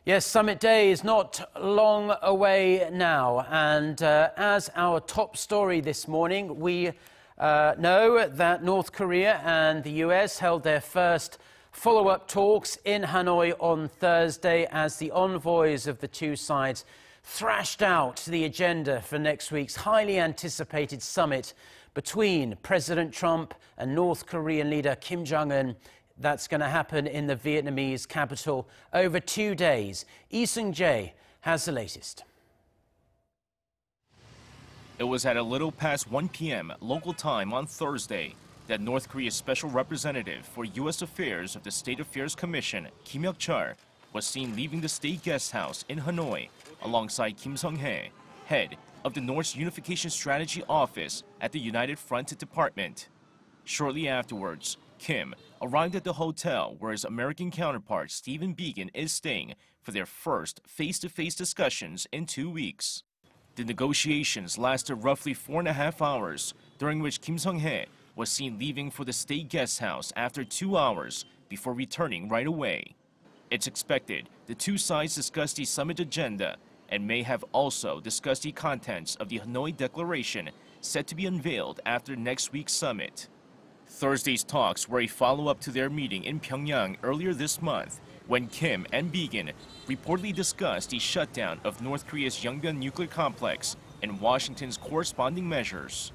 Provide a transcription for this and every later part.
Yes, Summit Day is not long away now, and as our top story this morning, we know that North Korea and the US held their first follow-up talks in Hanoi on Thursday as the envoys of the two sides thrashed out the agenda for next week's highly anticipated summit between President Trump and North Korean leader Kim Jong-un. That's going to happen in the Vietnamese capital over 2 days. Seung-jae has the latest. It was at a little past 1 p.m. local time on Thursday that North Korea's special representative for U.S. Affairs of the State Affairs Commission, Kim Hyok-chol, was seen leaving the state guest house in Hanoi alongside Kim Song-hye, head of the North's Unification Strategy Office at the United Front Department. Shortly afterwards, Kim arrived at the hotel where his American counterpart Stephen Biegun is staying for their first face-to-face discussions in 2 weeks. The negotiations lasted roughly 4.5 hours, during which Kim Song-hye was seen leaving for the state guest house after 2 hours before returning right away. It's expected the two sides discussed the summit agenda and may have also discussed the contents of the Hanoi Declaration set to be unveiled after next week's summit. Thursday's talks were a follow-up to their meeting in Pyongyang earlier this month, when Kim and Biegun reportedly discussed the shutdown of North Korea's Yongbyon nuclear complex and Washington's corresponding measures.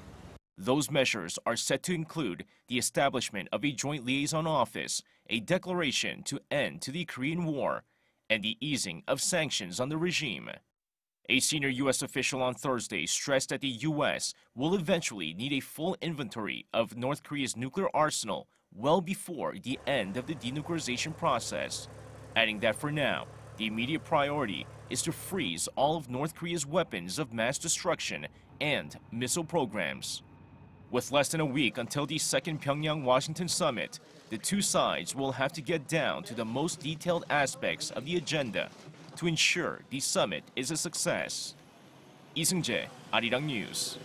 Those measures are set to include the establishment of a joint liaison office, a declaration to end to the Korean War, and the easing of sanctions on the regime. A senior U.S. official on Thursday stressed that the U.S. will eventually need a full inventory of North Korea's nuclear arsenal well before the end of the denuclearization process, adding that for now, the immediate priority is to freeze all of North Korea's weapons of mass destruction and missile programs. With less than a week until the second Pyongyang-Washington summit, the two sides will have to get down to the most detailed aspects of the agenda to ensure the summit is a success. Seung-jae, Arirang News.